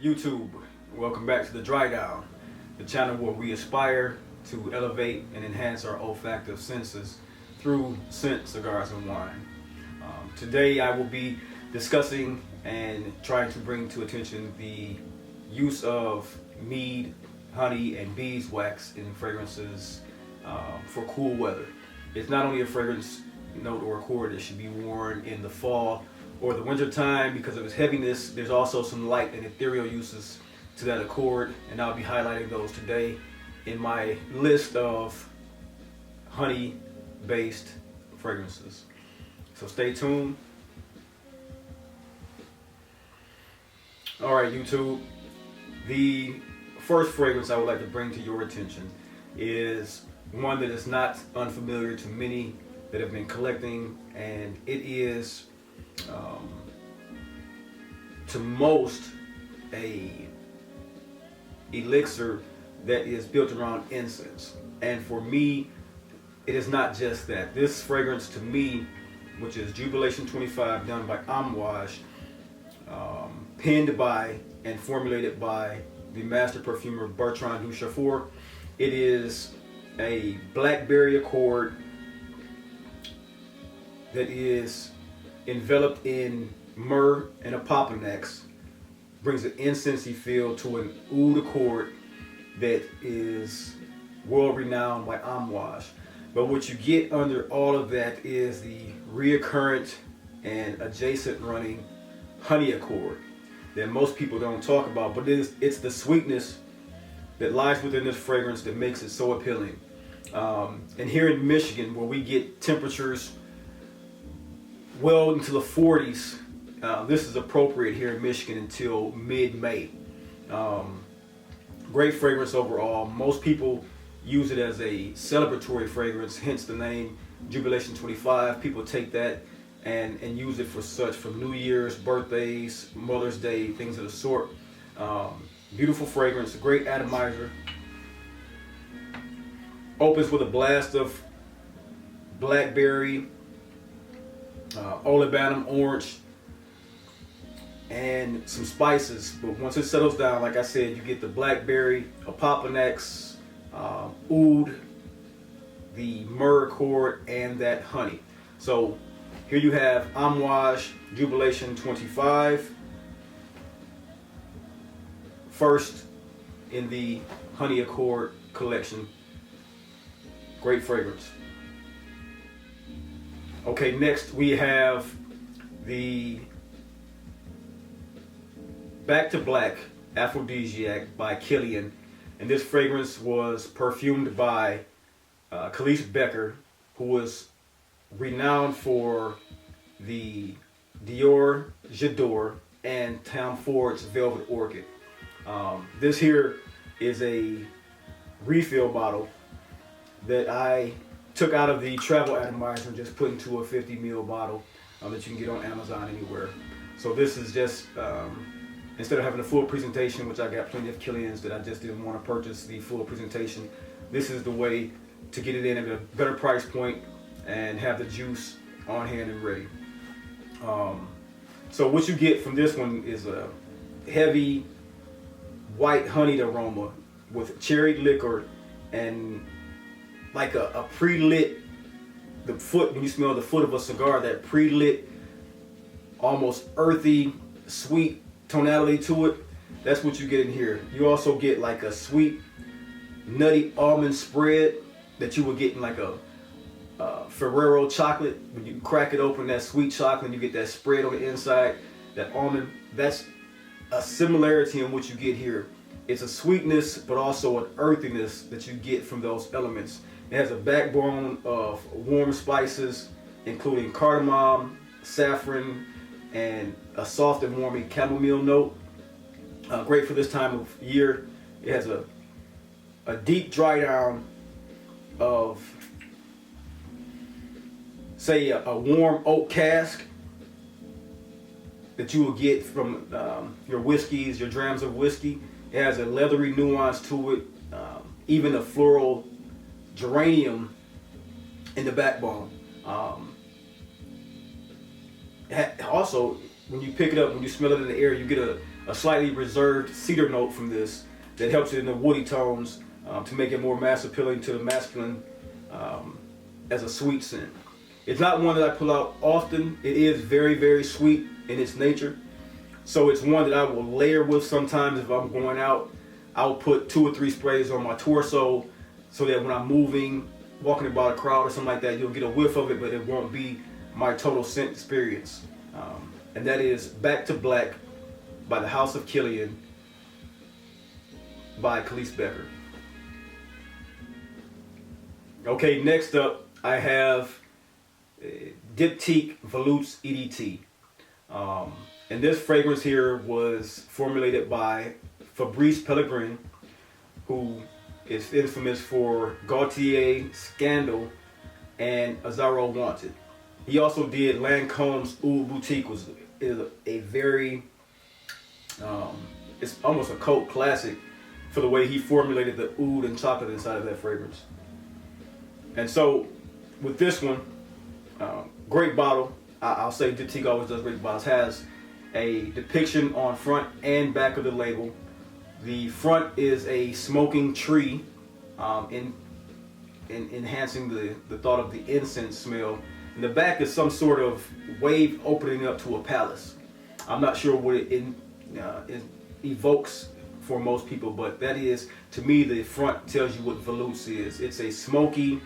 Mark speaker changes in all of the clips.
Speaker 1: YouTube, welcome back to the Dry Down, the channel where we aspire to elevate and enhance our olfactive senses through scent, cigars, and wine. Today I will be discussing and trying to bring to attention the use of mead, honey, and beeswax in fragrances for cool weather. It's not only a fragrance note or accord that should be worn in the fall or the winter time because of its heaviness. There's also some light and ethereal uses to that accord, and I'll be highlighting those today in my list of honey-based fragrances. So stay tuned. All right, YouTube. The first fragrance I would like to bring to your attention is one that is not unfamiliar to many that have been collecting, and it is to most a elixir that is built around incense. And for me, it is not just that. This fragrance to me, which is Jubilation 25, done by Amouage, penned by and formulated by the master perfumer Bertrand Duchaufour. It is a blackberry accord that is enveloped in myrrh and opoponax, brings an incensey feel to an oud accord that is world renowned by Amouage. But what you get under all of that is the reoccurrent and adjacent running honey accord that most people don't talk about, but it's the sweetness that lies within this fragrance that makes it so appealing. And here in Michigan, where we get temperatures well into the 40s, this is appropriate here in Michigan until mid-May. Great fragrance overall. Most people use it as a celebratory fragrance, hence the name Jubilation 25. People take that and use it for such, from New Year's, birthdays, Mother's Day, things of the sort. Beautiful fragrance, a great atomizer. Opens with a blast of blackberry, olibanum orange, and some spices. But once it settles down, like I said, you get the blackberry, opoponax, oud, the myrrh accord, and that honey. So here you have Amouage Jubilation 25, first in the honey accord collection. Great fragrance. Okay, next we have the Back to Black Aphrodisiac by Kilian, and this fragrance was perfumed by Khalees Becker, who was renowned for the Dior J'adore and Tom Ford's Velvet Orchid. This here is a refill bottle that I took out of the travel atomizer and just put into a 50 ml bottle that you can get on Amazon anywhere. So this is just, instead of having a full presentation, which I got plenty of Kilians that I just didn't want to purchase the full presentation, this is the way to get it in at a better price point and have the juice on hand and ready. So what you get from this one is a heavy white honeyed aroma with cherry liquor and like a pre-lit, the foot, when you smell the foot of a cigar, that pre-lit, almost earthy, sweet tonality to it. That's what you get in here. You also get like a sweet, nutty almond spread that you would get in like a Ferrero chocolate. When you crack it open, that sweet chocolate, and you get that spread on the inside, that almond. That's a similarity in what you get here. It's a sweetness, but also an earthiness that you get from those elements. It has a backbone of warm spices, including cardamom, saffron, and a soft and warming chamomile note. Great for this time of year. It has a deep dry down of, say, a warm oak cask that you will get from your whiskeys, your drams of whiskey. It has a leathery nuance to it, even a floral geranium in the backbone. Also, when you pick it up, when you smell it in the air, you get a slightly reserved cedar note from this that helps it in the woody tones to make it more mass appealing to the masculine as a sweet scent. It's not one that I pull out often. It is very, very sweet in its nature. So it's one that I will layer with sometimes if I'm going out. I'll put 2 or 3 sprays on my torso so that when I'm moving, walking about a crowd or something like that, you'll get a whiff of it, but it won't be my total scent experience. And that is Back to Black by the House of Kilian by Khalees Becker. Okay, next up I have Dyptyque Volutes EDT. And this fragrance here was formulated by Fabrice Pellegrin, who is infamous for Gaultier, Scandal, and Azzaro Wanted. He also did Lancome's Oud Boutique, was a very, it's almost a cult classic for the way he formulated the oud and chocolate inside of that fragrance. And so with this one, great bottle. I'll say Dyptyque always does great bottles. Has a depiction on front and back of the label. The front is a smoking tree, enhancing the thought of the incense smell. And the back is some sort of wave opening up to a palace. I'm not sure what it evokes for most people, but that is, to me, the front tells you what Volutes is. It's a smoky,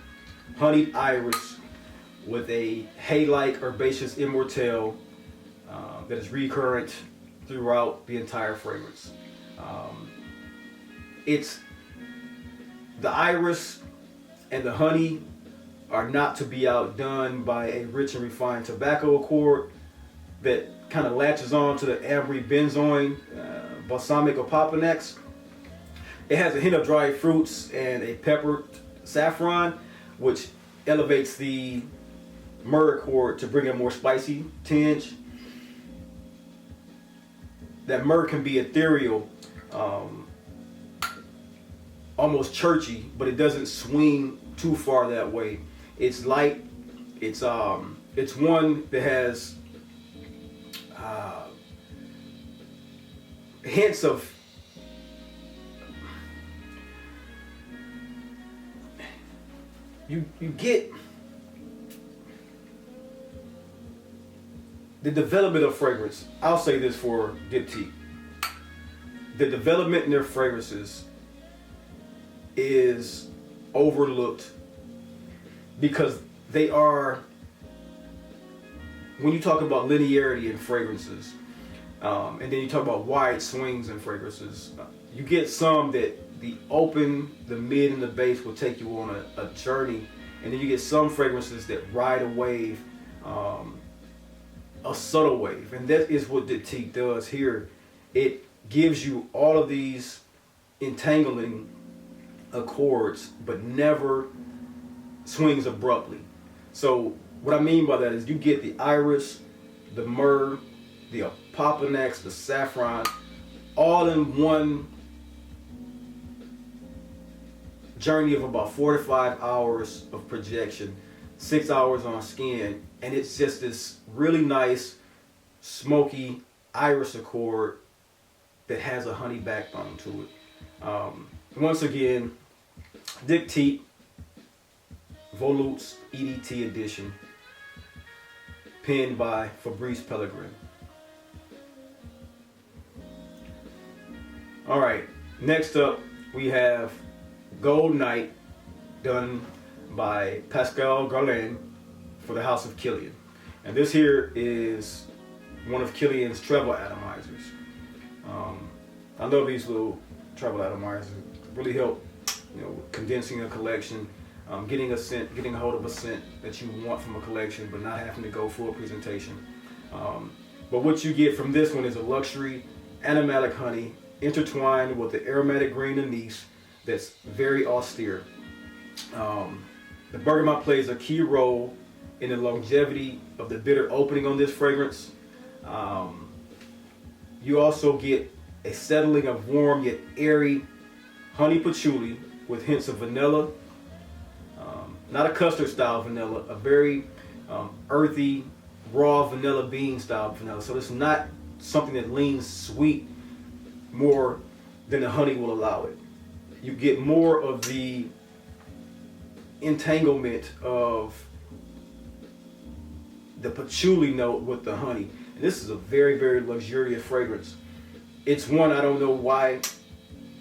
Speaker 1: honeyed iris with a hay-like herbaceous immortelle that is recurrent throughout the entire fragrance. It's the iris and the honey are not to be outdone by a rich and refined tobacco accord that kind of latches on to the ambery benzoin, balsamic or papanex. It has a hint of dried fruits and a peppered saffron, which elevates the myrrh accord to bring a more spicy tinge. That myrrh can be ethereal, almost churchy, but it doesn't swing too far that way. It's light. It's one that has hints of you get the development of fragrance. I'll say this for Dyptyque. The development in their fragrances is overlooked because they are, when you talk about linearity in fragrances, and then you talk about wide swings in fragrances, you get some that the open, the mid, and the base will take you on a journey, and then you get some fragrances that ride a wave, a subtle wave, and that is what Dyptyque does here. It gives you all of these entangling accords, but never swings abruptly. So what I mean by that is you get the iris, the myrrh, the papanex, the saffron, all in one journey of about 4 to 5 hours of projection, 6 hours on skin, and it's just this really nice, smoky iris accord that has a honey backbone to it. Once again, Dyptyque Volutes EDT edition, penned by Fabrice Pellegrin. All right, next up we have Gold Night, done by Pascal Garland for the House of Kilian. And this here is one of Kilian's treble atomizers. I love these little treble atomizers. Really help, condensing a collection, getting a scent, getting a hold of a scent that you want from a collection, but not having to go full presentation. But what you get from this one is a luxury animalic honey intertwined with the aromatic green anise that's very austere. The bergamot plays a key role in the longevity of the bitter opening on this fragrance. You also get a settling of warm yet airy honey patchouli with hints of vanilla. Not a custard style vanilla, a very earthy, raw vanilla bean style vanilla. So it's not something that leans sweet more than the honey will allow it. You get more of the entanglement of the patchouli note with the honey. And this is a very, very luxurious fragrance. It's one, I don't know why,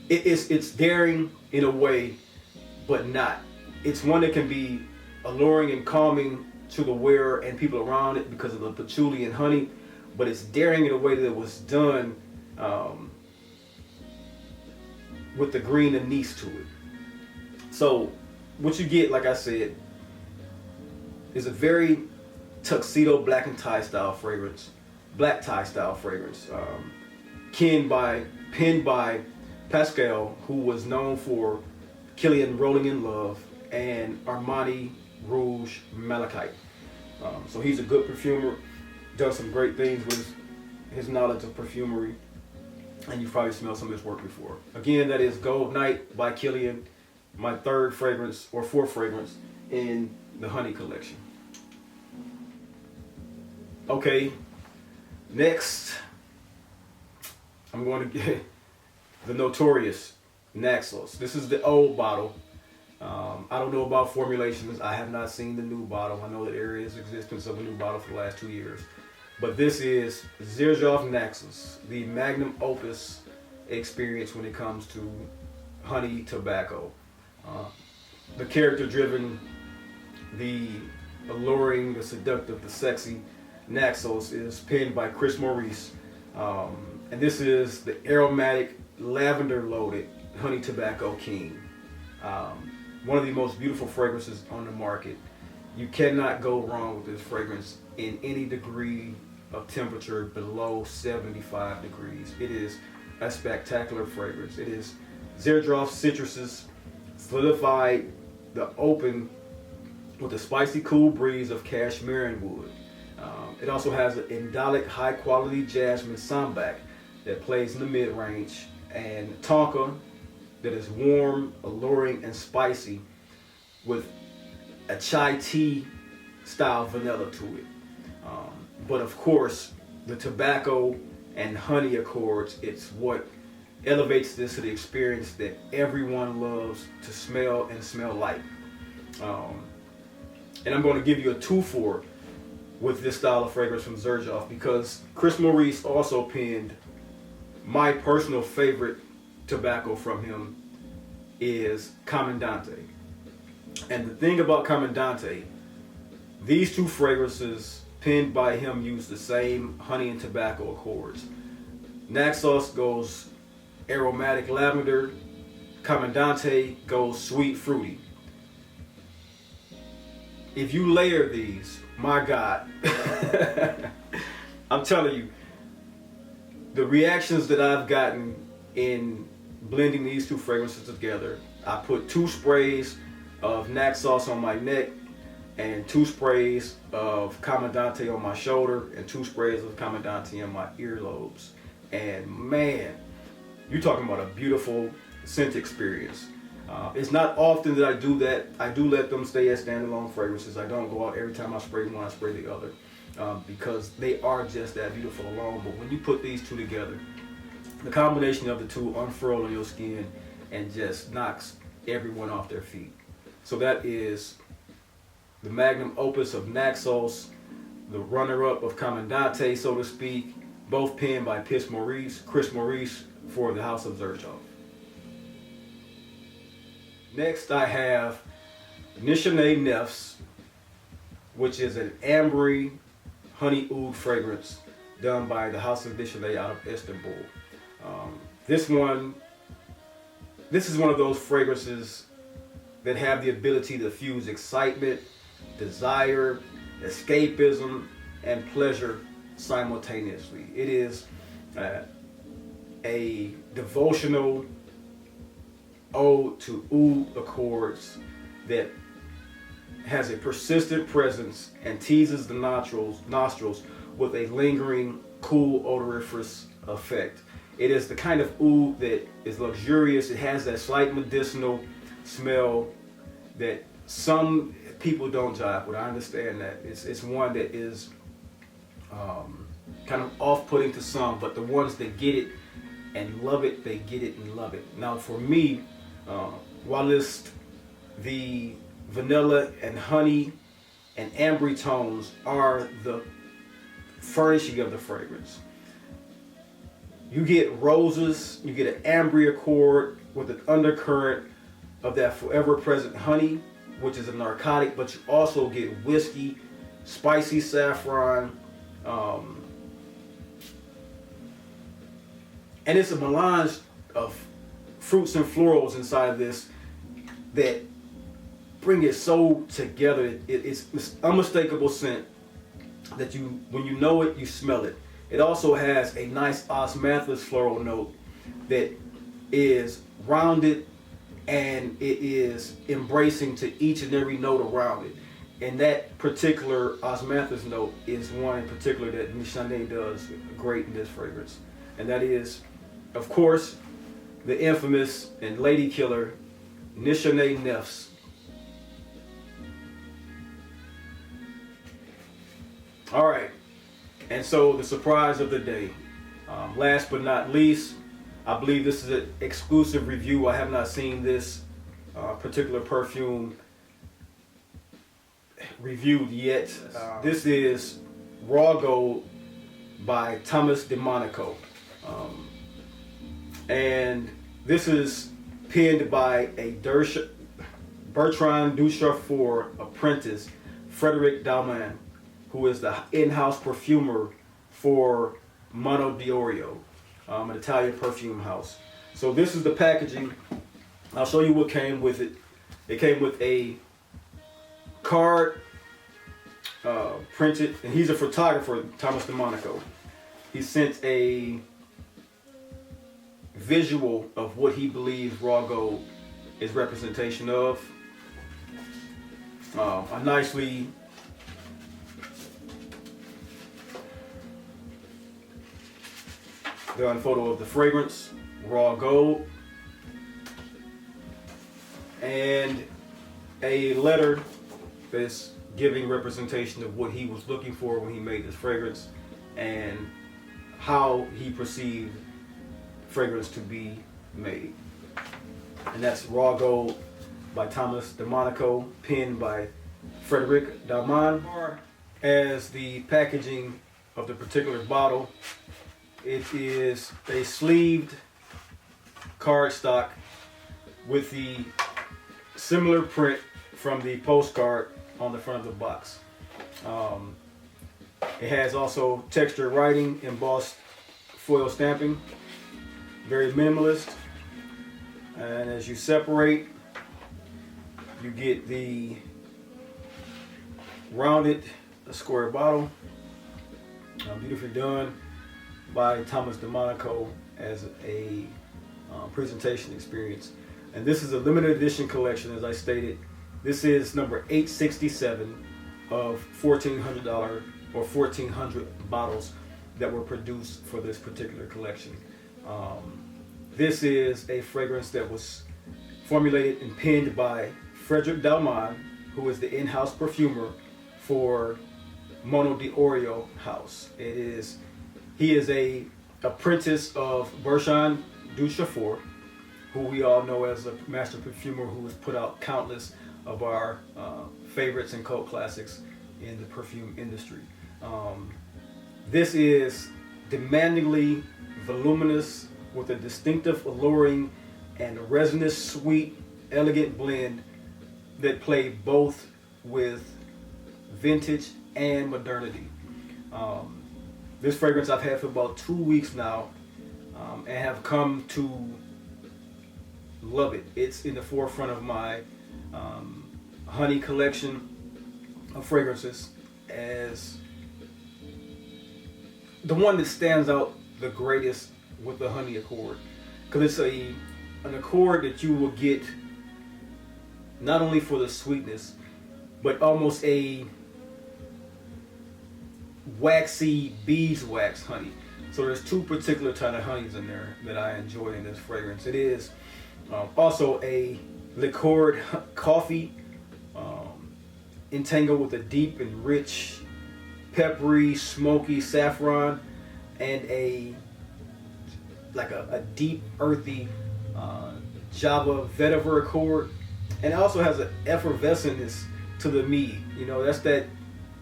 Speaker 1: it's daring in a way, but not. It's one that can be alluring and calming to the wearer and people around it because of the patchouli and honey, but it's daring in a way that it was done with the green anise to it. So what you get, like I said, is a very tuxedo black and tie style fragrance, black tie style fragrance, penned by Pascal, who was known for Kilian Rolling in Love and Armani Rouge Malachite. So he's a good perfumer, done some great things with his knowledge of perfumery, and you've probably smelled some of his work before. Again, that is Gold Night by Kilian, my third fragrance or fourth fragrance in the Honey collection. Okay, next I'm going to get the notorious Naxos. This is the old bottle. I don't know about formulations. I have not seen the new bottle. I know that there is existence of a new bottle for the last 2 years. But this is Xerjoff Naxos, the magnum opus experience when it comes to honey tobacco. The character-driven, the alluring, the seductive, the sexy Naxos is penned by Chris Maurice. And this is the aromatic, lavender-loaded honey tobacco king. One of the most beautiful fragrances on the market. You cannot go wrong with this fragrance in any degree of temperature below 75 degrees. It is a spectacular fragrance. It is Xerjoff citruses solidified the open with a spicy cool breeze of cashmere and wood. It also has an indolic high quality jasmine sambac that plays in the mid-range, and tonka that is warm, alluring, and spicy with a chai tea style vanilla to it. But of course, the tobacco and honey accords, it's what elevates this to the experience that everyone loves to smell and smell like. And I'm going to give you a 2-for with this style of fragrance from Xerjoff, because Chris Maurice also penned my personal favorite tobacco from him is Commandante. And the thing about Commandante, these two fragrances penned by him use the same honey and tobacco accords. Naxos goes aromatic lavender, Commandante goes sweet fruity. If you layer these, my God, I'm telling you, the reactions that I've gotten in blending these two fragrances together, I put 2 sprays of Naxos on my neck and 2 sprays of Commandante on my shoulder and 2 sprays of Commandante on my earlobes. And man, you're talking about a beautiful scent experience. It's not often that I do that. I do let them stay as standalone fragrances. I don't go out every time I spray one, I spray the other, because they are just that beautiful alone. But when you put these two together, the combination of the two unfurl on your skin and just knocks everyone off their feet. So that is the magnum opus of Naxos, the runner-up of Commandante, so to speak, both penned by Chris Maurice for the House of Xerjoff. Next I have Nishane Nefs, which is an ambery honey oud fragrance done by the House of Nishane out of Istanbul. This is one of those fragrances that have the ability to fuse excitement, desire, escapism, and pleasure simultaneously. It is a devotional ode to oud accords that has a persistent presence and teases the nostrils with a lingering, cool, odoriferous effect. It is the kind of oud that is luxurious. It has that slight medicinal smell that some people don't jive with. I understand that. It's one that is kind of off-putting to some, but the ones that get it and love it, they get it and love it. Now for me, while it's the vanilla and honey and ambery tones are the furnishing of the fragrance. You get roses, you get an ambery accord with an undercurrent of that forever present honey, which is a narcotic, but you also get whiskey, spicy saffron, and it's a melange of fruits and florals inside of this that bring it so together. It's this unmistakable scent that you, when you know it, you smell it. It also has a nice osmanthus floral note that is rounded and it is embracing to each and every note around it. And that particular osmanthus note is one in particular that Nishane does great in this fragrance. And that is, of course, the infamous and lady killer Nishane Nefs. All right, and so the surprise of the day. Last but not least, I believe this is an exclusive review. I have not seen this particular perfume reviewed yet. This is Raw Gold by Thomas de Monaco. And this is penned by a Bertrand Duchaufour apprentice, Frederic Dalman, who is the in-house perfumer for Monaco, an Italian perfume house. So this is the packaging. I'll show you what came with it. It came with a card printed, and he's a photographer, Thomas de Monaco. He sent a visual of what he believes raw gold is representation of. A nicely done photo of the fragrance, raw gold, and a letter that's giving representation of what he was looking for when he made this fragrance and how he perceived fragrance to be made. And that's Raw Gold by Thomas de Monaco, penned by Frederic Dalman. As the packaging of the particular bottle, it is a sleeved cardstock with the similar print from the postcard on the front of the box. It has also textured writing, embossed foil stamping, very minimalist. And as you separate, you get the rounded square bottle, beautifully done by Thomas de Monaco as a presentation experience. And this is a limited edition collection, as I stated. This is number 867 of $1,400 or 1,400 bottles that were produced for this particular collection. This is a fragrance that was formulated and penned by Frederic Dalman, who is the in-house perfumer for Monaco House. He is a apprentice of Bertrand Duchaufour, who we all know as a master perfumer who has put out countless of our favorites and cult classics in the perfume industry. This is demandingly voluminous with a distinctive, alluring, and resinous, sweet, elegant blend that play both with vintage and modernity. This fragrance I've had for about 2 weeks now, and have come to love it. It's in the forefront of my honey collection of fragrances as the one that stands out the greatest with the honey accord, because it's an accord that you will get not only for the sweetness, but almost a waxy beeswax honey. So there's two particular type of honeys in there that I enjoy in this fragrance. It is also a liqueured coffee entangled with a deep and rich peppery, smoky saffron, and a deep, earthy Java vetiver accord. And it also has an effervescentness to the mead. You know, that's that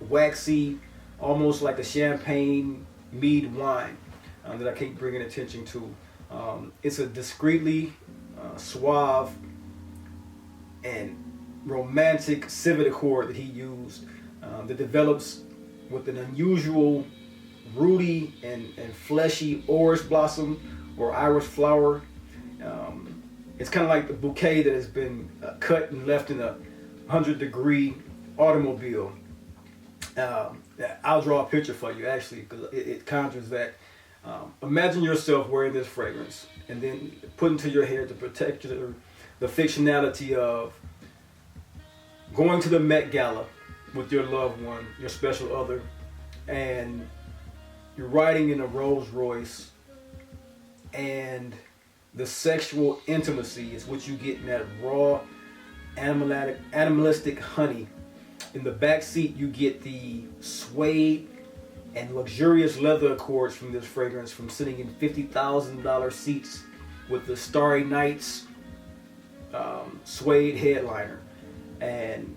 Speaker 1: waxy, almost like a champagne mead wine that I keep bringing attention to. It's a discreetly suave and romantic civet accord that he used that develops with an unusual rooty and fleshy orris blossom or iris flower. It's kind of like the bouquet that has been cut and left in a 100-degree automobile. I'll draw a picture for you actually, because it conjures that. Imagine yourself wearing this fragrance and then put into your hair to protect the fictionality of going to the Met Gala with your loved one, your special other, and you're riding in a Rolls Royce, and the sexual intimacy is what you get in that raw animalistic honey. In the back seat you get the suede and luxurious leather accords from this fragrance, from sitting in $50,000 seats with the Starry Nights suede headliner. And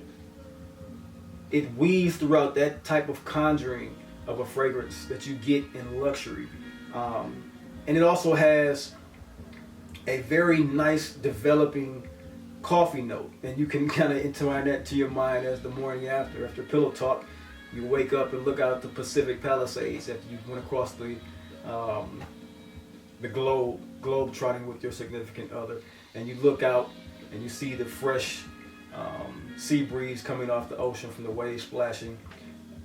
Speaker 1: it weaves throughout that type of conjuring of a fragrance that you get in luxury. And it also has a very nice developing coffee note, and you can kind of entwine that to your mind as the morning after pillow talk, you wake up and look out at the Pacific Palisades after you went across the globe trotting with your significant other, and you look out and you see the fresh sea breeze coming off the ocean from the waves splashing,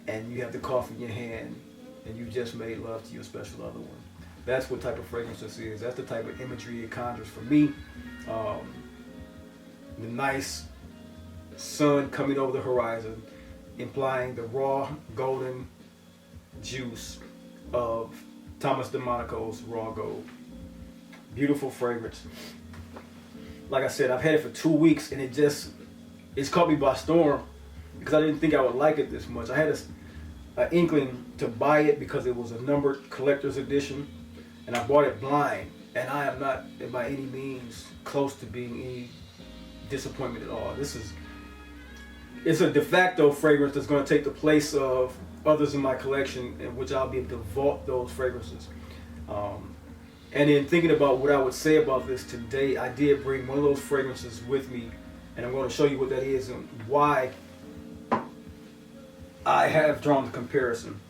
Speaker 1: and you have the coffee in your hand and you just made love to your special other one. That's what type of fragrance this is. That's the type of imagery it conjures for me. The nice sun coming over the horizon, implying the raw golden juice of Thomas de Monaco's Raw Gold. Beautiful fragrance. Like I said, I've had it for 2 weeks and it's caught me by storm because I didn't think I would like it this much. I had an inkling to buy it because it was a numbered collector's edition, and I bought it blind, and I am not by any means close to being any disappointment at all. It's a de facto fragrance that's going to take the place of others in my collection, in which I'll be able to vault those fragrances. And in thinking about what I would say about this today, I did bring one of those fragrances with me, and I'm going to show you what that is and why I have drawn the comparison.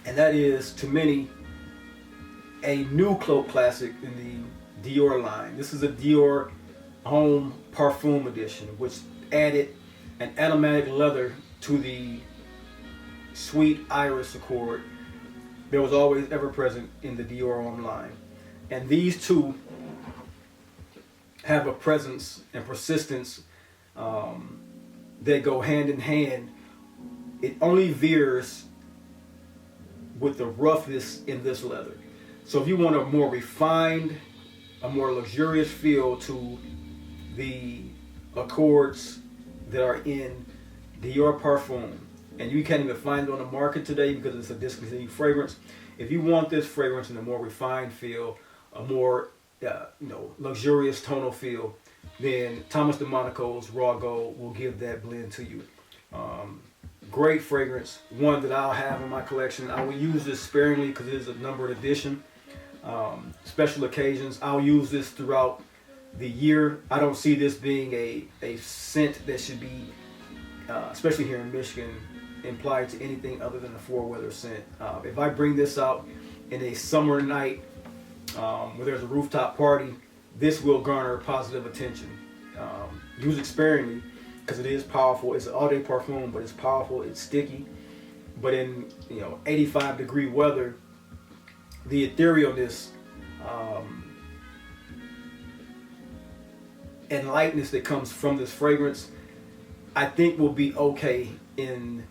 Speaker 1: And that is, to many, a new cloak classic in the Dior line. This is a Dior Home Parfum edition, which added an aromatic leather to the sweet iris accord that was always ever present in the Dior Homme line. And these two have a presence and persistence that go hand in hand. It only veers with the roughness in this leather. So if you want a more refined, a more luxurious feel to the accords that are in Dior Parfum, and you can't even find it on the market today because it's a discontinued fragrance. If you want this fragrance in a more refined feel, a more luxurious tonal feel, then Thomas de Monaco's Raw Gold will give that blend to you. Great fragrance, one that I'll have in my collection. I will use this sparingly because it is a numbered edition. Special occasions, I'll use this throughout the year. I don't see this being a scent that should be, especially here in Michigan, implied to anything other than a four-weather scent. If I bring this out in a summer night where there's a rooftop party, this will garner positive attention. Use it sparingly because it is powerful. It's an all-day perfume, but it's powerful. It's sticky. But in 85-degree weather, the etherealness and lightness that comes from this fragrance, I think will be okay in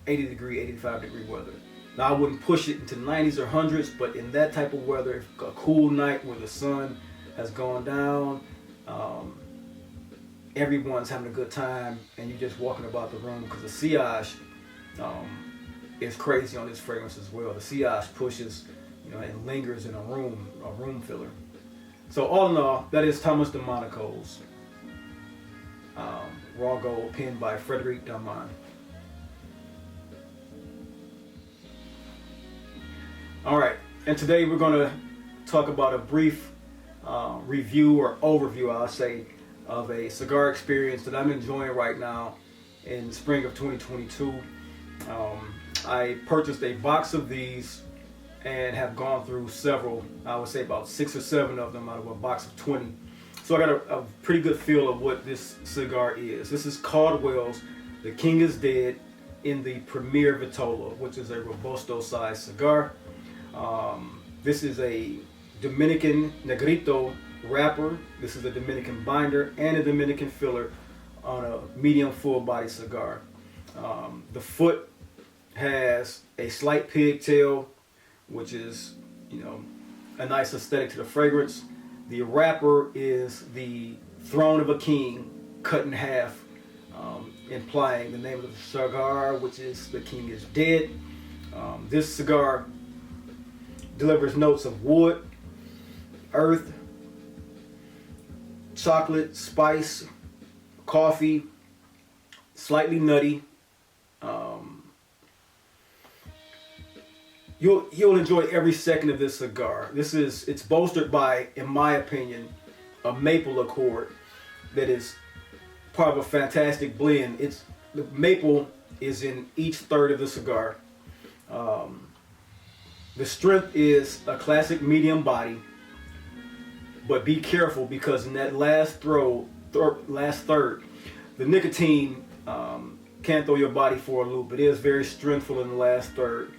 Speaker 1: 80-degree, 85-degree weather. Now, I wouldn't push it into 90s or 100s, but in that type of weather, if a cool night where the sun has gone down, everyone's having a good time, and you're just walking about the room because the sillage is crazy on this fragrance as well. The sillage pushes, you know, and lingers in a room filler. So all in all, that is Thomas de Monaco's Raw Gold, penned by Frederic Darman. All right, and today we're going to talk about a brief review or overview, I'll say, of a cigar experience that I'm enjoying right now in the spring of 2022. I purchased a box of these and have gone through several, I would say about 6 or 7 of them out of a box of 20. So I got a pretty good feel of what this cigar is. This is Caldwell's The King is Dead in the Premier Vitola, which is a Robusto sized cigar. This is a Dominican Negrito wrapper. This is a Dominican binder and a Dominican filler on a medium full body cigar. The foot has a slight pigtail, which is, you know, a nice aesthetic to the fragrance. The wrapper is the throne of a king cut in half, implying the name of the cigar, which is The King is Dead. This cigar delivers notes of wood, earth, chocolate, spice, coffee, slightly nutty. You'll enjoy every second of this cigar. It's bolstered by, in my opinion, a maple accord that is part of a fantastic blend. The maple is in each third of the cigar. The strength is a classic medium body, but be careful because in that last third, the nicotine can throw your body for a loop. It is very strengthful in the last third.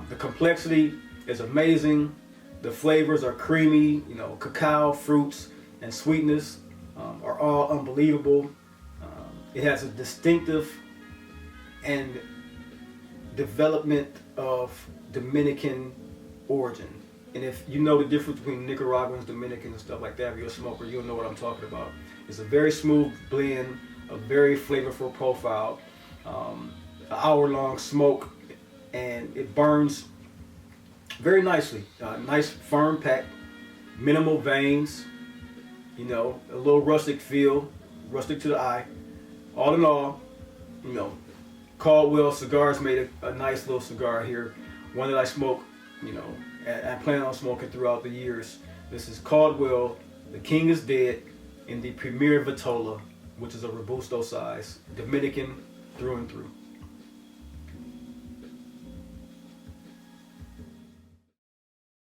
Speaker 1: The complexity is amazing. The flavors are creamy, you know, cacao, fruits, and sweetness are all unbelievable. It has a distinctive and development of Dominican origin. And if you know the difference between Nicaraguans, Dominicans, and stuff like that, if you're a smoker, you'll know what I'm talking about. It's a very smooth blend, a very flavorful profile, an hour-long smoke, and it burns very nicely. Nice firm pack, minimal veins, you know, a little rustic feel, rustic to the eye. All in all, you know, Caldwell Cigars made a nice little cigar here, one that I smoke, you know, and I plan on smoking throughout the years. This is Caldwell, The King is Dead in the Premier Vitola, which is a Robusto size, Dominican through and through.